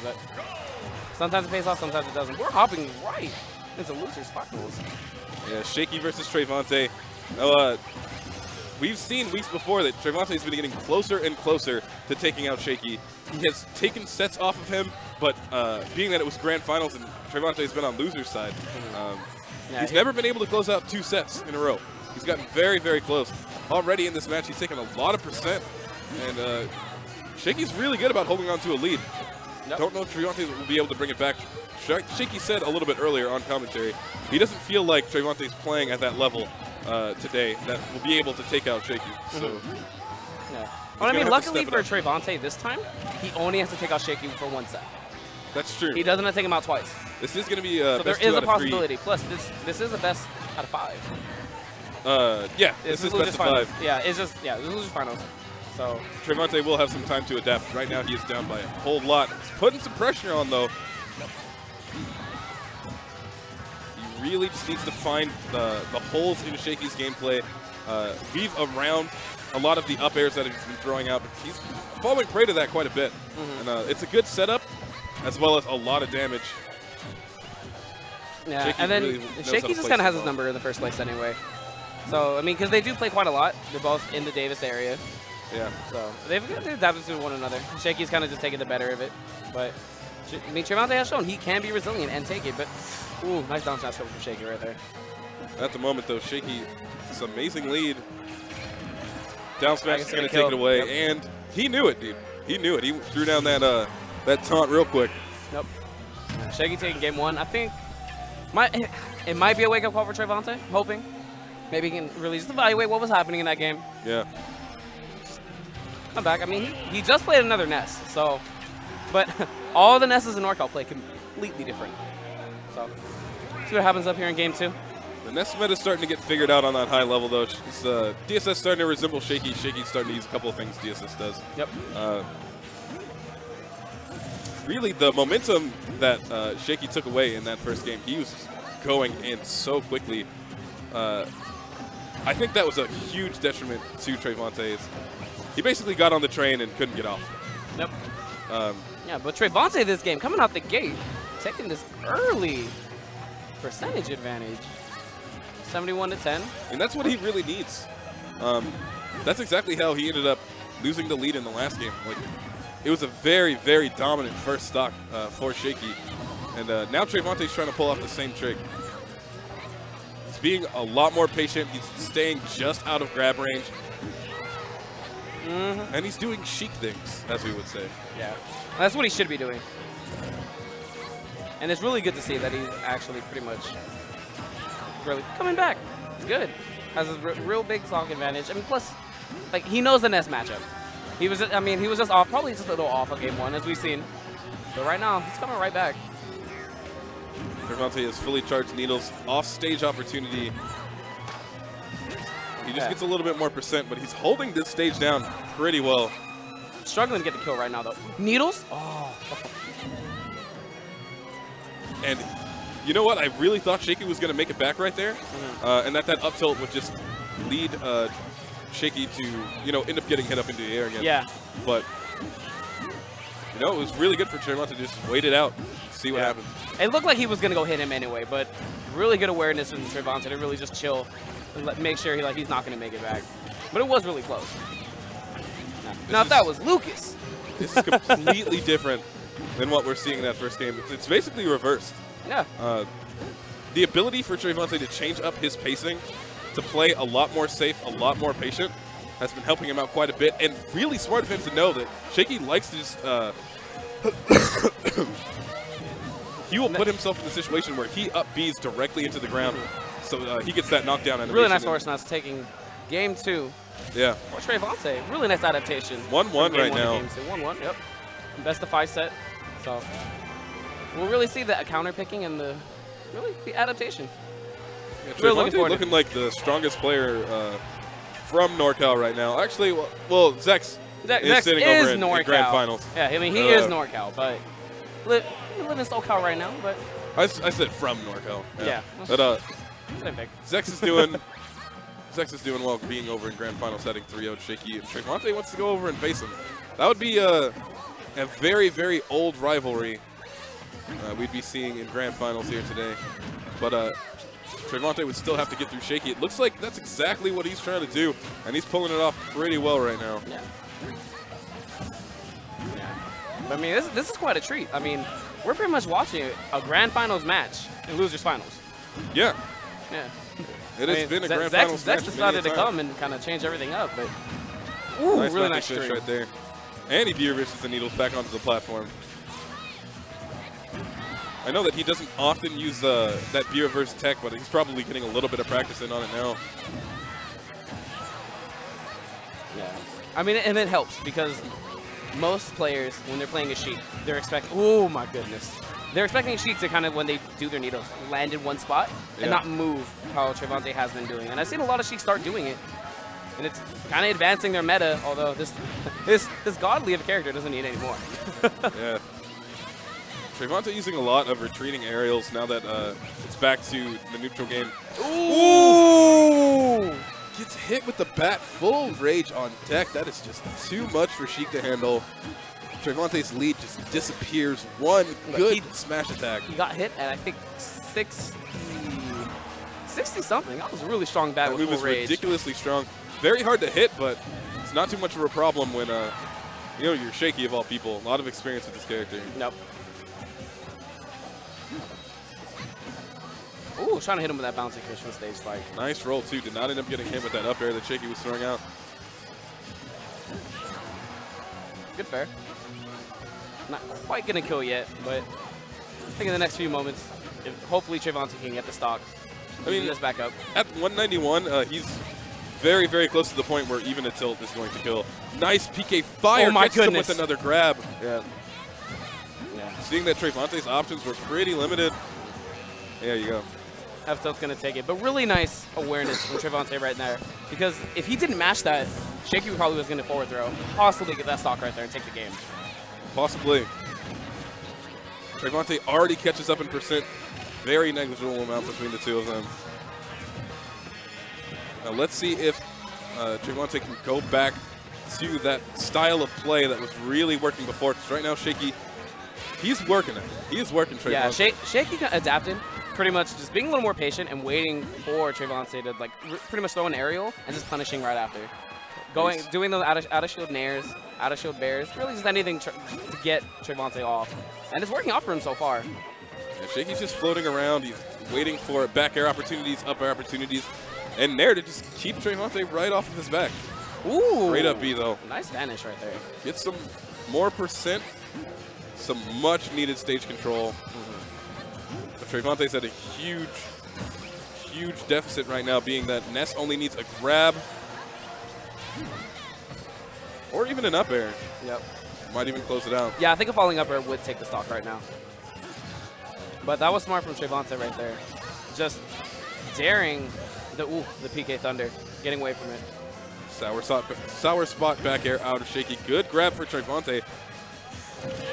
but sometimes it pays off, sometimes it doesn't. We're hopping right into losers finals. Yeah, Shaky versus Trevonte. We've seen weeks before that Trevonte's been getting closer and closer to taking out Shaky. He has taken sets off of him, but being that it was grand finals and Trevonte's been on loser's side, he's never been able to close out 2 sets in a row. He's gotten very, very close. Already in this match, he's taken a lot of percent, and Shaky's really good about holding on to a lead. Don't know if Trevonte will be able to bring it back. Shaky said a little bit earlier on commentary, he doesn't feel like Trevonte's playing at that level today that will be able to take out Shaky. So, well, I mean, luckily for Trevonte this time, he only has to take out Shaky for 1 set. That's true. He doesn't have to take him out twice. This is going to be so best there is a 2 out of 3. possibility. Plus, this is the best out of 5. Yeah, this is best of 5. Yeah, it's just this is losers finals. So Trevonte will have some time to adapt. Right now, he is down by a whole lot. He's putting some pressure on, though. He really just needs to find the holes in Shaky's gameplay, weave around a lot of the up airs that he's been throwing out. But he's falling prey to that quite a bit. And it's a good setup, as well as a lot of damage. Yeah, Shaky and then really Shaky just kind of has his number in the first place anyway. So, I mean, because they do play quite a lot. They're both in the Davis area. Yeah. So, they've adapted to one another. Shaky's kind of just taking the better of it. But, I mean, Trevonte has shown he can be resilient and take it. But, ooh, nice down smash from Shaky right there. At the moment, though, Shaky, this amazing lead. Down smash is going to take it away. And he knew it, dude. He knew it. He threw down that that taunt real quick. Nope. Shaky taking game 1. I think it might be a wake-up call for Trevonte, I'm hoping. Maybe he can really just evaluate what was happening in that game. Yeah. Come back. I mean, he just played another Ness, so. But all the Nesses in NorCal play completely different. So, see what happens up here in game 2. The Ness meta is starting to get figured out on that high level, though. DSS starting to resemble Shaky. Shaky's starting to use a couple of things DSS does. Yep. Really, the momentum that Shaky took away in that first game, he was going in so quickly. I think that was a huge detriment to Trevonte. He basically got on the train and couldn't get off. Yep. Yeah, but Trevonte this game, coming out the gate, taking this early percentage advantage. 71 to 10. And that's what he really needs. That's exactly how he ended up losing the lead in the last game. Like, it was a very, very dominant first stock for Shaky. And now Trevonte's trying to pull off the same trick. He's being a lot more patient. He's staying just out of grab range. And he's doing Sheik things, as we would say. Yeah, that's what he should be doing. And it's really good to see that he's actually pretty much really coming back. It's good. Has a real big stock advantage. I mean, plus, like, he knows the Ness matchup. He was, he was just off, probably just a little off of game 1, as we've seen. But right now, he's coming right back. Trevonte has fully charged needles. Off-stage opportunity. He just gets a little bit more percent, but he's holding this stage down pretty well. Struggling to get the kill right now, though. Needles? Oh. And you know what? I really thought Shaky was going to make it back right there, and that up tilt would just lead Shaky to, end up getting hit up into the air again. Yeah. But, it was really good for Trevonte to just wait it out, see what happens. It looked like he was going to go hit him anyway, but really good awareness from Trevonte to really just chill and make sure he's not going to make it back. But it was really close. Now, if that was Lucas. This is completely different than what we're seeing in that first game. It's basically reversed. Yeah. The ability for Trevonte to change up his pacing, to play a lot more safe, a lot more patient, has been helping him out quite a bit. And really smart of him to know that Shaky likes to just he will put himself in a situation where he up Bs directly into the ground, so he gets that knockdown animation. Really nice horse Ness taking game 2. Yeah. Or Trevonte, really nice adaptation. 1-1 right now. 1-1, yep. Best of 5 set. So we'll really see the counter picking and the adaptation. Yeah, Trevonte looking like the strongest player from NorCal right now. Actually, well, Zex is sitting over in Grand Finals. Yeah, I mean, he is NorCal, but we live in SoCal right now. But I said from NorCal. Yeah. But same thing. Zex is doing well being over in Grand Final setting 3-0 Shaky. And Trevonte wants to go over and face him. That would be an a very, very old rivalry we'd be seeing in grand finals here today. But Trevonte would still have to get through Shaky. It looks like that's exactly what he's trying to do, and he's pulling it off pretty well right now. Yeah. I mean, this is quite a treat. I mean, we're pretty much watching a grand finals match in losers finals. Yeah. Yeah. It has been a grand finals match. Zex decided to come and kind of change everything up, but ooh, nice really nice streak right there. And he beer versus the Needles back onto the platform. I know that he doesn't often use that beer versus tech, but he's probably getting a little bit of practice in on it now. Yeah. I mean, and it helps because most players, when they're playing a Sheik, they're expecting, oh my goodness. They're expecting a Sheik to kind of, when they do their needles, land in one spot and not move how Trevonte has been doing. And I've seen a lot of Sheiks start doing it. And it's kind of advancing their meta, although this godly of a character doesn't need any more. Yeah. Trevonte using a lot of retreating aerials now that it's back to the neutral game. Ooh! Gets hit with the bat, full rage on deck. That is just too much for Sheik to handle. Trevonte's lead just disappears. One good smash attack. He got hit at, I think, 60-something. That was a really strong bat with full rage. That move is ridiculously strong. Very hard to hit, but it's not too much of a problem when, you know, you're Shaky of all people. A lot of experience with this character. Nope. Ooh, trying to hit him with that bouncing fish from stage spike. Nice roll, too. Did not end up getting hit with that up air that Shaky was throwing out. Good fair. Not quite going to kill yet, but I think in the next few moments, hopefully Trevonte can get the stock. I mean, this back up. At 191, he's very, very close to the point where even a tilt is going to kill. Nice PK fire. Oh my goodness. Him with another grab. Yeah. Seeing that Trevonte's options were pretty limited. There you go. F tilt's going to take it. But really nice awareness from Trevonte right there. Because if he didn't match that, Shaky probably was going to forward throw. Possibly get that stock right there and take the game. Possibly. Trevonte already catches up in percent. Very negligible amount between the two of them. Now let's see if Trevonte can go back to that style of play that was really working before. Because right now, Shaky, he's working it. He is working Trevonte. Yeah, Shaky adapted. Pretty much just being a little more patient and waiting for Trevonte to like pretty much throw an aerial and just punishing right after. Doing those out of shield nairs, out of shield bears, really just anything to get Trevonte off. And it's working off for him so far. Yeah, Shaky's just floating around. He's waiting for back air opportunities, up air opportunities, and nair to just keep Trevonte right off of his back. Ooh. Great up B though. Nice vanish right there. Get some more percent, some much needed stage control. But Trevonte's at a huge, huge deficit right now, being that Ness only needs a grab or even an up air. Yep. Might even close it out. Yeah, I think a falling up air would take the stock right now. But that was smart from Trevonte right there. Just daring the PK Thunder, getting away from it. Sour spot back air out of Shaky. Good grab for Trevonte.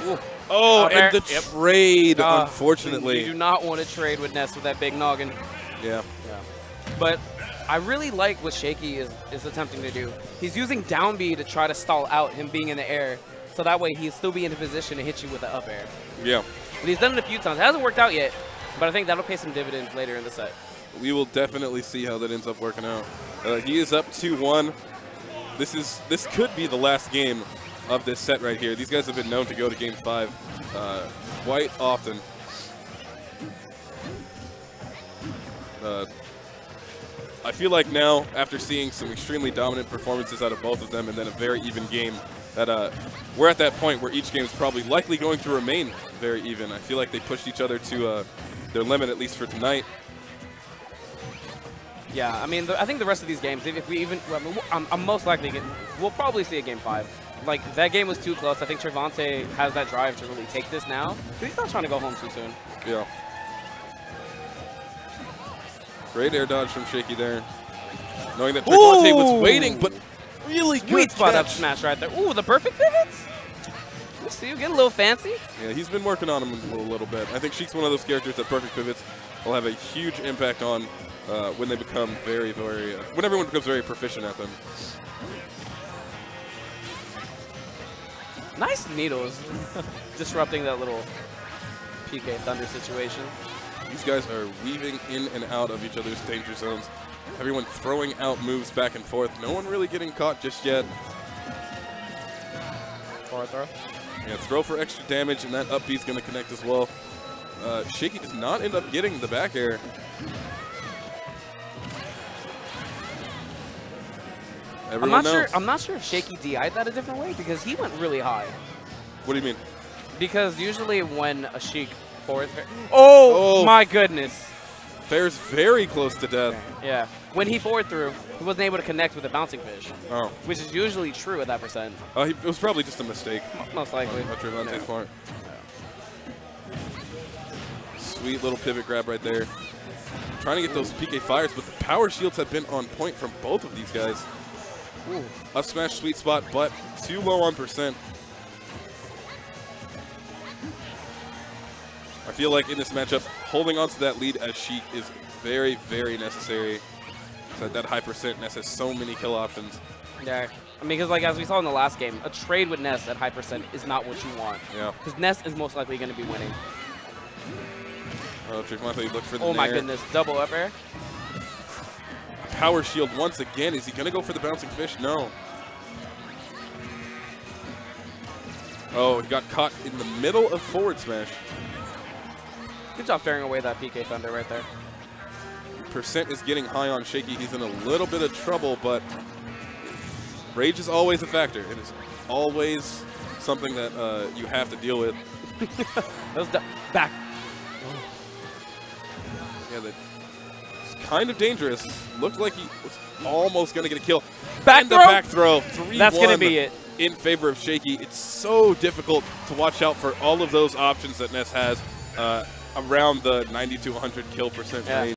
Ooh. Oh, and the trade, unfortunately. You do not want to trade with Ness with that big noggin. Yeah. But I really like what Shaky is attempting to do. He's using down B to try to stall out him being in the air, so that way he'll still be in a position to hit you with the up air. Yeah. And he's done it a few times. It hasn't worked out yet, but I think that'll pay some dividends later in the set. We will definitely see how that ends up working out. He is up 2-1. This could be the last game of this set right here. These guys have been known to go to Game 5 quite often. I feel like now, after seeing some extremely dominant performances out of both of them and then a very even game, that we're at that point where each game is probably likely going to remain very even. I feel like they pushed each other to their limit, at least for tonight. Yeah, I mean, I think the rest of these games, if we even, I'm most likely, we'll probably see a Game 5. Like, that game was too close. I think Trevonte has that drive to really take this now. But he's not trying to go home too soon. Yeah. Great air dodge from Shaky there. Knowing that Trevonte was waiting, but really good sweet spot catch. up smash right there. Ooh, the perfect pivots. We see you get a little fancy. Yeah, he's been working on him a little bit. I think Sheik's one of those characters that perfect pivots will have a huge impact on when they become when everyone becomes very proficient at them. Nice needles. Disrupting that little PK Thunder situation. These guys are weaving in and out of each other's danger zones. Everyone throwing out moves back and forth. No one really getting caught just yet. Forward throw. Yeah, throw for extra damage, and that up B is going to connect as well. Shaky does not end up getting the back air. Everyone knows. I'm not sure if Shaky DI'd that a different way because he went really high. What do you mean? Because usually when a Sheik forward, oh my goodness, fares very close to death. Yeah, when he forward threw, he wasn't able to connect with the bouncing fish. Oh, which is usually true at that percent. It was probably just a mistake. Most likely. Trevonte's part. Sweet little pivot grab right there. Trying to get those PK fires, but the power shields have been on point from both of these guys. Ooh. Up smash, sweet spot, but too low on percent. I feel like in this matchup, holding on to that lead as Sheik is very, very necessary. So that high percent, Ness has so many kill options. Yeah, I mean, because like as we saw in the last game, a trade with Ness at high percent is not what you want. Yeah. Because Ness is most likely going to be winning. Oh, Trevonte looked for the Oh my nair. goodness, double up air. Power shield once again. Is he going to go for the bouncing fish? No. Oh, he got caught in the middle of forward smash. Good job faring away that PK Thunder right there. Percent is getting high on Shaky. He's in a little bit of trouble, but rage is always a factor. It is always something that you have to deal with. Those back. Yeah, that's kind of dangerous. Looked like he was almost going to get a kill. Back and throw? the back throw. 3-1 That's going to be it. In favor of Shaky. It's so difficult to watch out for all of those options that Ness has around the 90 to 100 kill percent range.